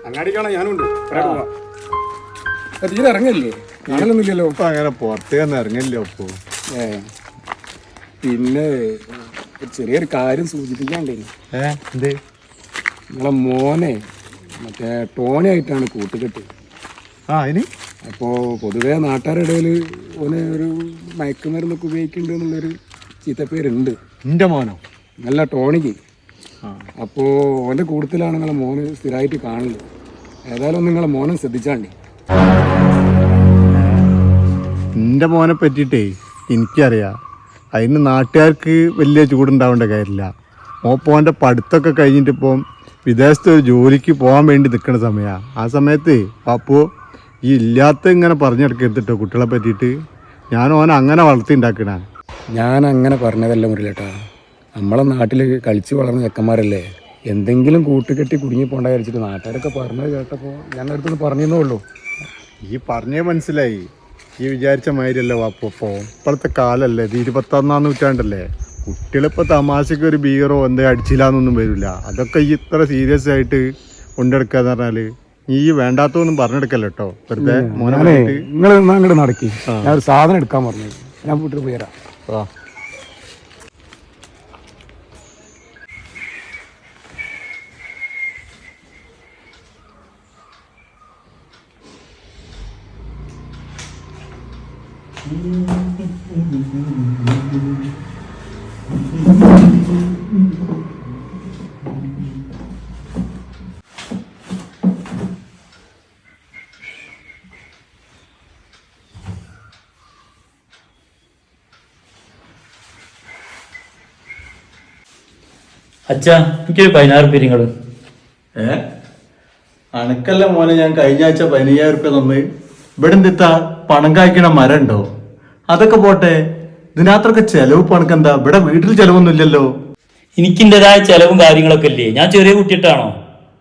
അങ്ങാടിക്കാണോ ഞാനുണ്ട്. തീരെ ഇറങ്ങില്ലേ? കാണലൊന്നുമില്ലല്ലോ. ഇപ്പൊ അങ്ങനെ പുറത്തേന്ന് ഇറങ്ങില്ലോ ഇപ്പൊ. പിന്നെ ചെറിയൊരു കാര്യം സൂചിപ്പിക്കാണ്ടേ. എന്ത്? നിങ്ങളെ മോനെ മറ്റേ ടോണി ആയിട്ടാണ് കൂട്ടുകെട്ട്. ഇനി അപ്പോൾ പൊതുവേ നാട്ടുകാരുടെ ഇടയിൽ ഓന് ഒരു മയക്കുമരുന്നൊക്കെ ഉപയോഗിക്കുന്നുണ്ട് എന്നുള്ളൊരു ചീത്തപ്പേരുണ്ട്. എൻ്റെ മോനോ? നല്ല ടോണിക്ക്. അപ്പോൾ ഓൻ്റെ കൂട്ടത്തിലാണ് നിങ്ങളെ മോന് സ്ഥിരമായിട്ട് കാണുന്നത്. ഏതായാലും നിങ്ങളെ മോനെ ശ്രദ്ധിച്ചാണ്ടി. എൻ്റെ മോനെ പറ്റിയിട്ടേ എനിക്കറിയാം. അതിന് നാട്ടുകാർക്ക് വലിയ ചൂടുണ്ടാവേണ്ട കാര്യമില്ല. മോപ്പോൻ്റെ പഠിത്തമൊക്കെ കഴിഞ്ഞിട്ടിപ്പം വിദേശത്ത് ഒരു ജോലിക്ക് പോകാൻ വേണ്ടി നിൽക്കുന്ന സമയമാണ്. ആ സമയത്ത് അപ്പോൾ ഈ ഇല്ലാത്ത ഇങ്ങനെ പറഞ്ഞെടുക്കരുത്തിട്ടോ കുട്ടികളെ പറ്റിയിട്ട്. ഞാൻ ഓനെ അങ്ങനെ വളർത്തി ഞാൻ അങ്ങനെ പറഞ്ഞതല്ല മുരളിയേട്ടാ. നമ്മളെ നാട്ടിൽ കളിച്ച് വളർന്ന ചെക്കന്മാരല്ലേ, എന്തെങ്കിലും കൂട്ടുകെട്ടി കുടുങ്ങി പോകേണ്ട വിചാരിച്ചിട്ട് നാട്ടുകാരൊക്കെ പറഞ്ഞത് കേട്ടപ്പോൾ ഞാൻ അടുത്തൊന്ന് പറഞ്ഞേ ഉള്ളൂ. ഈ പറഞ്ഞേ മനസ്സിലായി. ഈ വിചാരിച്ച മാതിരിയല്ല വാപ്പോ. ഇപ്പോഴത്തെ കാലല്ലേ, ഇത് 21-ാം നൂറ്റാണ്ടല്ലേ. കുട്ടികളിപ്പോൾ തമാശക്ക് ഒരു ബീറോ എന്താ അടിച്ചില്ലാന്നൊന്നും വരില്ല. അതൊക്കെ ഈ ഇത്ര സീരിയസ് ആയിട്ട് കൊണ്ടെടുക്കാന്ന് പറഞ്ഞാൽ ഈ വേണ്ടാത്തൊന്നും പറഞ്ഞെടുക്കല്ലോ കേട്ടോ. വെറുതെ മോനെ നിങ്ങൾ അങ്ങോട്ട് നടക്കി. ഞാൻ ഒരു സാധനം എടുക്കാൻ പറഞ്ഞു. ഞാൻ വീട്ടിൽ പോയി തരാം. അച്ഛാ, എനിക്കൊരു 16 രൂപ നിങ്ങൾ. അണക്കല്ല മോനെ, ഞാൻ കഴിഞ്ഞ ആഴ്ച 15,000 രൂപ തന്ന്. ഇവിടെ എന്തിത്താ പണം കായ്ക്കണ മരം ഉണ്ടോ? അതൊക്കെ പോട്ടെ, ഇതിനകത്തൊക്കെ ചെലവ് പണക്കെന്താ? ഇവിടെ വീട്ടിൽ ചെലവൊന്നും ഇല്ലല്ലോ. എനിക്കിൻ്റെതായ ചെലവും കാര്യങ്ങളൊക്കെ ഇല്ലേ? ഞാൻ ചെറിയ കുട്ടിയിട്ടാണോ?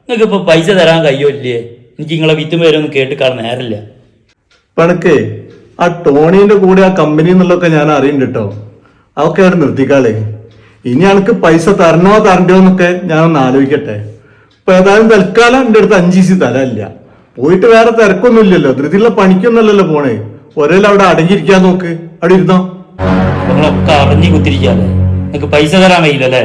നിങ്ങൾക്ക് ഇപ്പൊ പൈസ തരാൻ കഴിയോ ഇല്ലേ? എനിക്ക് നിങ്ങളെ വിത്തും പേരൊന്നും കേട്ട് കാണാൻ നേരമില്ല. പണക്ക് ആ ടോണീന്റെ കൂടെ ആ കമ്പനി എന്നുള്ളതൊക്കെ ഞാൻ അറിയുന്നുണ്ട് കേട്ടോ. അതൊക്കെ അവിടെ നിർത്തിക്കാളേ. ഇനി അനക്ക് പൈസ തരണോ തരണ്ടോ എന്നൊക്കെ ഞാനൊന്ന് ആലോചിക്കട്ടെ. ഇപ്പൊ ഏതായാലും തൽക്കാലം എൻ്റെ അടുത്ത് 5 തരമില്ല. പോയിട്ട് വേറെ തിരക്കൊന്നും ഇല്ലല്ലോ, ധൃതിയുള്ള പണിക്കൊന്നുമല്ലല്ലോ പോണേ. ഒരേലും അവിടെ അടങ്ങിയിരിക്കാൻ നോക്ക്. അവിടെ ഇരുന്നോ. നിങ്ങളൊക്കെ അറിഞ്ഞു കുത്തിരിക്കാല്ലേ? നിങ്ങൾക്ക് പൈസ തരാൻ കഴിയില്ലല്ലേ?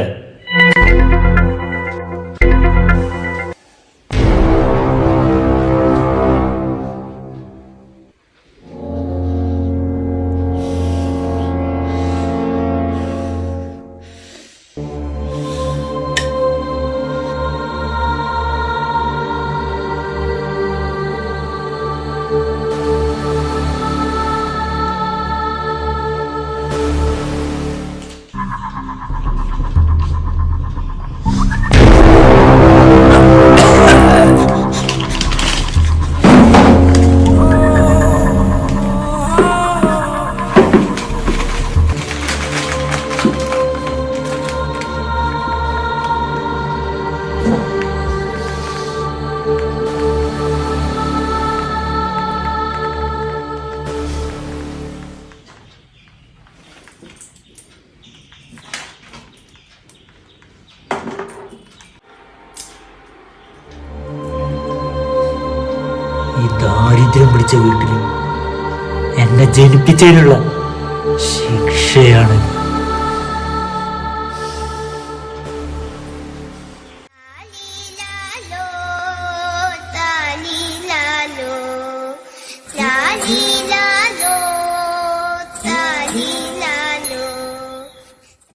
ഈ ദാരിദ്ര്യം പിടിച്ച വീട്ടിൽ എന്നെ ജനിപ്പിച്ചതിനുള്ള ശിക്ഷയാണ്. La